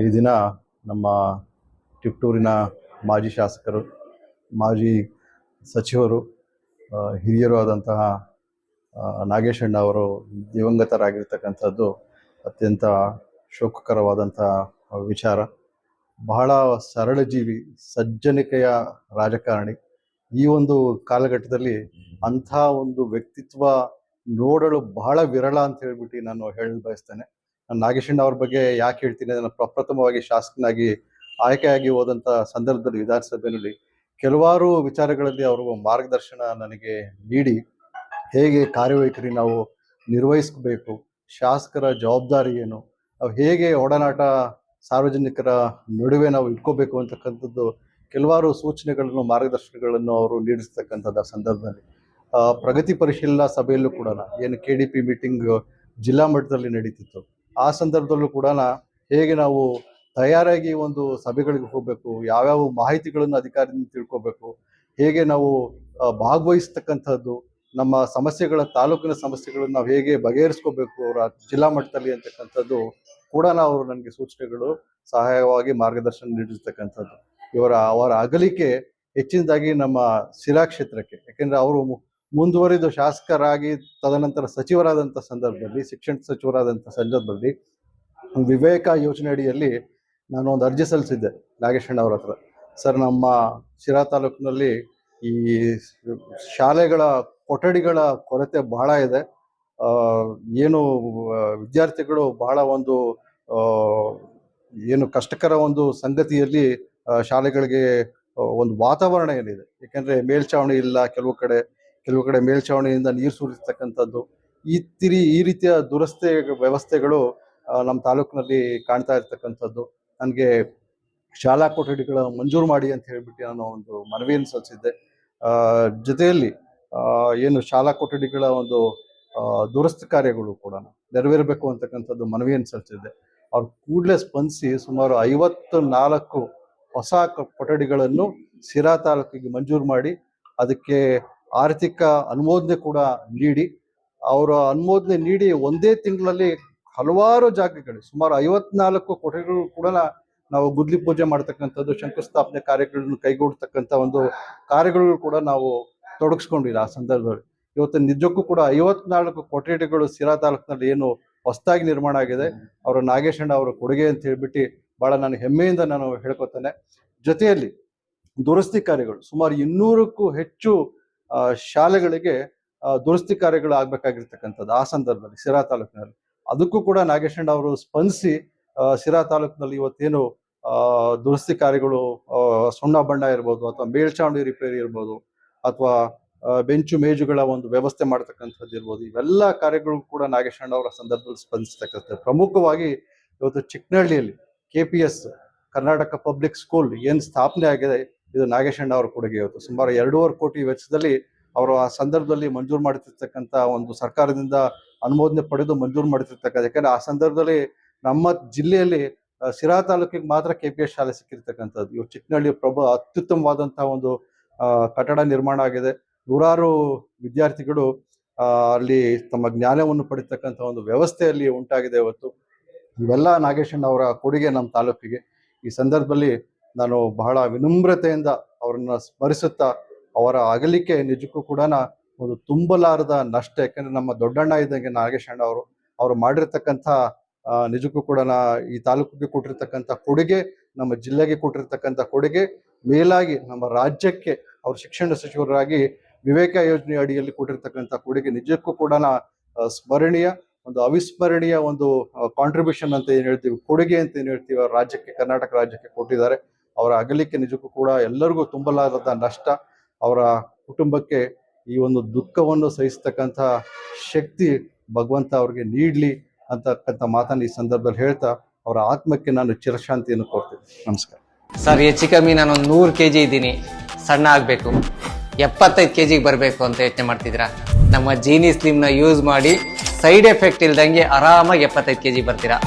ಈ ದಿನ ನಮ್ಮ ಟಿಪ್ಟೂರಿನ ಮಾಜಿ ಶಾಸಕರು, ಮಾಜಿ ಸಚಿವರು, ಹಿರಿಯರು ಆದಂತಹ ನಾಗೇಶ್ ಅಣ್ಣ ಅವರು ದಿವಂಗತರಾಗಿರ್ತಕ್ಕಂಥದ್ದು ಅತ್ಯಂತ ಶೋಕಕರವಾದಂಥ ವಿಚಾರ. ಬಹಳ ಸರಳ ಜೀವಿ, ಸಜ್ಜನಿಕೆಯ ರಾಜಕಾರಣಿ. ಈ ಒಂದು ಕಾಲಘಟ್ಟದಲ್ಲಿ ಅಂಥ ಒಂದು ವ್ಯಕ್ತಿತ್ವ ನೋಡಲು ಬಹಳ ವಿರಳ ಅಂತ ಹೇಳ್ಬಿಟ್ಟು ನಾನು ಹೇಳಲು ಬಯಸ್ತೇನೆ. ನಾನು ನಾಗೇಶ್ ಅಣ್ಣ ಅವ್ರ ಬಗ್ಗೆ ಯಾಕೆ ಹೇಳ್ತೀನಿ, ನಾನು ಪ್ರಪ್ರಥಮವಾಗಿ ಶಾಸಕನಾಗಿ ಆಯ್ಕೆಯಾಗಿ ಹೋದಂಥ ಸಂದರ್ಭದಲ್ಲಿ ವಿಧಾನಸಭೆಯಲ್ಲಿ ಕೆಲವಾರು ವಿಚಾರಗಳಲ್ಲಿ ಅವರು ಮಾರ್ಗದರ್ಶನ ನನಗೆ ನೀಡಿ ಹೇಗೆ ಕಾರ್ಯವೈಖರಿ ನಾವು ನಿರ್ವಹಿಸಬೇಕು, ಶಾಸಕರ ಜವಾಬ್ದಾರಿ ಏನು, ನಾವು ಹೇಗೆ ಒಡನಾಟ ಸಾರ್ವಜನಿಕರ ನಡುವೆ ನಾವು ಇಟ್ಕೋಬೇಕು ಅಂತಕ್ಕಂಥದ್ದು ಕೆಲವಾರು ಸೂಚನೆಗಳನ್ನು, ಮಾರ್ಗದರ್ಶನಗಳನ್ನು ಅವರು ನೀಡಿಸ್ತಕ್ಕಂಥದ್ದು ಸಂದರ್ಭದಲ್ಲಿ ಪ್ರಗತಿ ಪರಿಶೀಲನಾ ಸಭೆಯಲ್ಲೂ ಕೂಡ ಏನು KDP ಮೀಟಿಂಗ್ ಜಿಲ್ಲಾ ಮಟ್ಟದಲ್ಲಿ ನಡೀತಿತ್ತು, ಆ ಸಂದರ್ಭದಲ್ಲೂ ಕೂಡ ಹೇಗೆ ನಾವು ತಯಾರಾಗಿ ಒಂದು ಸಭೆಗಳಿಗೆ ಹೋಗಬೇಕು, ಯಾವ್ಯಾವ ಮಾಹಿತಿಗಳನ್ನು ಅಧಿಕಾರಿಯಿಂದ ತಿಳ್ಕೋಬೇಕು, ಹೇಗೆ ನಾವು ಭಾಗವಹಿಸ್ತಕ್ಕಂಥದ್ದು, ನಮ್ಮ ಸಮಸ್ಯೆಗಳ ತಾಲೂಕಿನ ಸಮಸ್ಯೆಗಳನ್ನು ನಾವು ಹೇಗೆ ಬಗೆಹರಿಸ್ಕೋಬೇಕು ಅವರ ಜಿಲ್ಲಾ ಮಟ್ಟದಲ್ಲಿ ಅಂತಕ್ಕಂಥದ್ದು ಕೂಡ ಅವರು ನನಗೆ ಸೂಚನೆಗಳು, ಸಹಾಯವಾಗಿ ಮಾರ್ಗದರ್ಶನ ನೀಡಿರ್ತಕ್ಕಂಥದ್ದು. ಅವರ ಅಗಲಿಕೆ ಹೆಚ್ಚಿನದಾಗಿ ನಮ್ಮ ಸಿರಾ ಕ್ಷೇತ್ರಕ್ಕೆ, ಯಾಕೆಂದ್ರೆ ಅವರು ಮುಂದುವರಿದು ಶಾಸಕರಾಗಿ ತದನಂತರ ಸಚಿವರಾದಂಥ ಸಂದರ್ಭದಲ್ಲಿ, ಶಿಕ್ಷಣ ಸಚಿವರಾದಂಥ ಸಂದರ್ಭದಲ್ಲಿ ವಿವೇಕ ಯೋಜನೆ ಅಡಿಯಲ್ಲಿ ನಾನು ಒಂದು ಅರ್ಜಿ ಸಲ್ಲಿಸಿದ್ದೆ ನಾಗೇಶ್ ಅಣ್ಣ ಅವ್ರ ಹತ್ರ. ಸರ್, ನಮ್ಮ ಶಿರಾ ತಾಲೂಕಿನಲ್ಲಿ ಈ ಶಾಲೆಗಳ ಕೊಠಡಿಗಳ ಕೊರತೆ ಬಹಳ ಇದೆ. ಏನು ವಿದ್ಯಾರ್ಥಿಗಳು ಬಹಳ ಒಂದು ಏನು ಕಷ್ಟಕರ ಒಂದು ಸಂಗತಿಯಲ್ಲಿ ಶಾಲೆಗಳಿಗೆ ಒಂದು ವಾತಾವರಣ ಏನಿದೆ. ಯಾಕೆಂದ್ರೆ ಮೇಲ್ಛಾವಣಿ ಇಲ್ಲ, ಕೆಲವು ಕಡೆ ಮೇಲ್ಛಾವಣಿಯಿಂದ ನೀರು ಸುರಿಸ್ತಕ್ಕಂಥದ್ದು, ಈ ರೀತಿಯ ದುರಸ್ತಿ ವ್ಯವಸ್ಥೆಗಳು ನಮ್ಮ ತಾಲೂಕಿನಲ್ಲಿ ಕಾಣ್ತಾ ಇರ್ತಕ್ಕಂಥದ್ದು. ನನಗೆ ಶಾಲಾ ಕೊಠಡಿಗಳ ಮಂಜೂರು ಮಾಡಿ ಅಂತ ಹೇಳ್ಬಿಟ್ಟು ನಾನು ಒಂದು ಮನವಿಯನ್ನು ಸಲ್ಲಿಸಿದ್ದೆ. ಜೊತೆಯಲ್ಲಿ ಏನು ಶಾಲಾ ಕೊಠಡಿಗಳ ಒಂದು ದುರಸ್ತಿ ಕಾರ್ಯಗಳು ಕೂಡ ನೆರವೇರಬೇಕು ಅಂತಕ್ಕಂಥದ್ದು ಮನವಿಯನ್ನು ಸಲ್ಲಿಸಿದ್ದೆ. ಅವ್ರು ಕೂಡಲೇ ಸ್ಪಂದಿಸಿ ಸುಮಾರು 54 ಹೊಸ ಕೊಠಡಿಗಳನ್ನು ಸಿರಾ ತಾಲೂಕಿಗೆ ಮಂಜೂರು ಮಾಡಿ ಅದಕ್ಕೆ ಆರ್ಥಿಕ ಅನುಮೋದನೆ ಕೂಡ ನೀಡಿ, ಅವರ ಅನುಮೋದನೆ ನೀಡಿ ಒಂದೇ ತಿಂಗಳಲ್ಲಿ ಹಲವಾರು ಜಾಗಗಳು ಸುಮಾರು 54 ಕೊಠಡಿಗಳು ಕೂಡ ನಾವು ಗುದ್ಲಿ ಪೂಜೆ ಮಾಡ್ತಕ್ಕಂಥದ್ದು, ಶಂಕುಸ್ಥಾಪನೆ ಕಾರ್ಯಗಳನ್ನು ಕೈಗೂಡ್ತಕ್ಕಂಥ ಒಂದು ಕಾರ್ಯಗಳು ಕೂಡ ನಾವು ತೊಡಗಿಸ್ಕೊಂಡಿಲ್ಲ. ಆ ಸಂದರ್ಭದಲ್ಲಿ ಇವತ್ತು ನಿಜಕ್ಕೂ ಕೂಡ 54 ಕೊಠಡಿಗಳು ಸಿರಾ ತಾಲೂಕಿನಲ್ಲಿ ಏನು ಹೊಸದಾಗಿ ನಿರ್ಮಾಣ ಆಗಿದೆ, ಅವರ ನಾಗೇಶ್ ಅಣ್ಣ ಅವರ ಕೊಡುಗೆ ಅಂತ ಹೇಳ್ಬಿಟ್ಟು ಬಹಳ ನಾನು ಹೆಮ್ಮೆಯಿಂದ ನಾನು ಹೇಳ್ಕೊತೇನೆ. ಜೊತೆಯಲ್ಲಿ ದುರಸ್ತಿ ಕಾರ್ಯಗಳು ಸುಮಾರು 200ಕ್ಕೂ ಹೆಚ್ಚು ಶಾಲೆಗಳಿಗೆ ದುರಸ್ತಿ ಕಾರ್ಯಗಳು ಆಗ್ಬೇಕಾಗಿರ್ತಕ್ಕಂಥದ್ದು ಆ ಸಂದರ್ಭದಲ್ಲಿ ಸಿರಾ ತಾಲೂಕಿನಲ್ಲಿ. ಅದಕ್ಕೂ ಕೂಡ ನಾಗೇಶ್ ಅಣ್ಣ ಅವರು ಸ್ಪಂದಿಸಿ ಸಿರಾ ತಾಲೂಕಿನಲ್ಲಿ ಇವತ್ತೇನು ದುರಸ್ತಿ ಕಾರ್ಯಗಳು, ಸುಣ್ಣ ಬಣ್ಣ ಇರ್ಬೋದು, ಅಥವಾ ಮೇಲ್ಛಾವಣಿ ರಿಪೇರಿ ಇರ್ಬೋದು, ಅಥವಾ ಬೆಂಚು ಮೇಜುಗಳ ಒಂದು ವ್ಯವಸ್ಥೆ ಮಾಡ್ತಕ್ಕಂಥದ್ದು ಇರ್ಬೋದು, ಇವೆಲ್ಲ ಕಾರ್ಯಗಳು ಕೂಡ ನಾಗೇಶ್ ಅಣ್ಣ ಅವರ ಸಂದರ್ಭದಲ್ಲಿ ಸ್ಪಂದಿಸ್ತಕ್ಕಂಥದ್ದು. ಪ್ರಮುಖವಾಗಿ ಇವತ್ತು ಚಿಕ್ಕನಹಳ್ಳಿಯಲ್ಲಿ KPS ಕರ್ನಾಟಕ ಪಬ್ಲಿಕ್ ಸ್ಕೂಲ್ ಏನು ಸ್ಥಾಪನೆ ಆಗಿದೆ, ಇದು ನಾಗೇಶ್ ಅಣ್ಣ ಅವರ ಕೊಡುಗೆ. ಇವತ್ತು ಸುಮಾರು 2.5 ಕೋಟಿ ವೆಚ್ಚದಲ್ಲಿ ಅವರು ಆ ಸಂದರ್ಭದಲ್ಲಿ ಮಂಜೂರು ಮಾಡ್ತಿರ್ತಕ್ಕಂಥ ಒಂದು ಸರ್ಕಾರದಿಂದ ಅನುಮೋದನೆ ಪಡೆದು ಮಂಜೂರು ಮಾಡ್ತಿರ್ತಕ್ಕಂಥ, ಯಾಕಂದ್ರೆ ಆ ಸಂದರ್ಭದಲ್ಲಿ ನಮ್ಮ ಜಿಲ್ಲೆಯಲ್ಲಿ ಸಿರಾ ತಾಲೂಕಿಗೆ ಮಾತ್ರ KPS ಶಾಲೆ ಸಿಕ್ಕಿರ್ತಕ್ಕಂಥದ್ದು. ಇವು ಚಿಕ್ಕನಹಳ್ಳಿ ಅತ್ಯುತ್ತಮವಾದಂತಹ ಒಂದು ಕಟ್ಟಡ ನಿರ್ಮಾಣ ಆಗಿದೆ. ನೂರಾರು ವಿದ್ಯಾರ್ಥಿಗಳು ಅಲ್ಲಿ ತಮ್ಮ ಜ್ಞಾನವನ್ನು ಪಡಿತಕ್ಕಂಥ ಒಂದು ವ್ಯವಸ್ಥೆಯಲ್ಲಿ ಉಂಟಾಗಿದೆ ಇವತ್ತು. ಇವೆಲ್ಲ ನಾಗೇಶ್ ಅಣ್ಣ ಅವರ ಕೊಡುಗೆ ನಮ್ಮ ತಾಲೂಕಿಗೆ. ಈ ಸಂದರ್ಭದಲ್ಲಿ ನಾನು ಬಹಳ ವಿನಮ್ರತೆಯಿಂದ ಅವರನ್ನ ಸ್ಮರಿಸುತ್ತಾ, ಅವರ ಅಗಲಿಕೆ ನಿಜಕ್ಕೂ ಕೂಡ ಒಂದು ತುಂಬಲಾರದ ನಷ್ಟ. ಯಾಕಂದ್ರೆ ನಮ್ಮ ದೊಡ್ಡಣ್ಣ ಇದ್ದಂಗೆ ನಾಗೇಶ್ ಅಣ್ಣ ಅವರು ಮಾಡಿರ್ತಕ್ಕಂಥ ನಿಜಕ್ಕೂ ಕೂಡ ಈ ತಾಲೂಕಿಗೆ ಕೊಟ್ಟಿರ್ತಕ್ಕಂಥ ಕೊಡುಗೆ, ನಮ್ಮ ಜಿಲ್ಲೆಗೆ ಕೊಟ್ಟಿರ್ತಕ್ಕಂಥ ಕೊಡುಗೆ, ಮೇಲಾಗಿ ನಮ್ಮ ರಾಜ್ಯಕ್ಕೆ ಅವರು ಶಿಕ್ಷಣ ಸಚಿವರಾಗಿ ವಿವೇಕ ಯೋಜನೆ ಅಡಿಯಲ್ಲಿ ಕೊಟ್ಟಿರ್ತಕ್ಕಂಥ ಕೊಡುಗೆ ನಿಜಕ್ಕೂ ಕೂಡ ಸ್ಮರಣೀಯ, ಒಂದು ಅವಿಸ್ಮರಣೀಯ ಒಂದು ಕಾಂಟ್ರಿಬ್ಯೂಷನ್ ಅಂತ ಏನ್ ಹೇಳ್ತೀವಿ, ಕೊಡುಗೆ ಅಂತ ಏನ್ ಹೇಳ್ತೀವಿ, ರಾಜ್ಯಕ್ಕೆ, ಕರ್ನಾಟಕ ರಾಜ್ಯಕ್ಕೆ ಕೊಟ್ಟಿದ್ದಾರೆ. ಅವರ ಅಗಲಿಕೆ ನಿಜಕ್ಕೂ ಕೂಡ ಎಲ್ಲರಿಗೂ ತುಂಬಲಾರದ ನಷ್ಟ. ಅವರ ಕುಟುಂಬಕ್ಕೆ ಈ ಒಂದು ದುಃಖವನ್ನು ಸಹಿಸ್ತಕ್ಕಂಥ ಶಕ್ತಿ ಭಗವಂತ ಅವ್ರಿಗೆ ನೀಡ್ಲಿ ಅಂತಕ್ಕಂಥ ಮಾತನ್ನು ಈ ಸಂದರ್ಭದಲ್ಲಿ ಹೇಳ್ತಾ ಅವರ ಆತ್ಮಕ್ಕೆ ನಾನು ಚಿರಶಾಂತಿಯನ್ನು ಕೋರ್ತೀನಿ. ನಮಸ್ಕಾರ ಸರ್. ಹೆಚ್ಚು ಕಮ್ಮಿ ನಾನು 100 kg ಇದ್ದೀನಿ, ಸಣ್ಣ ಆಗ್ಬೇಕು, 75 kg ಬರಬೇಕು ಅಂತ ಯೋಚನೆ ಮಾಡ್ತಿದ್ದೀರಾ? ನಮ್ಮ ಜೀನಿ ಸ್ಲಿಮ್ ನ ಯೂಸ್ ಮಾಡಿ ಸೈಡ್ ಎಫೆಕ್ಟ್ ಇಲ್ದಂಗೆ ಆರಾಮಾಗಿ 75 kg ಬರ್ತೀರಾ.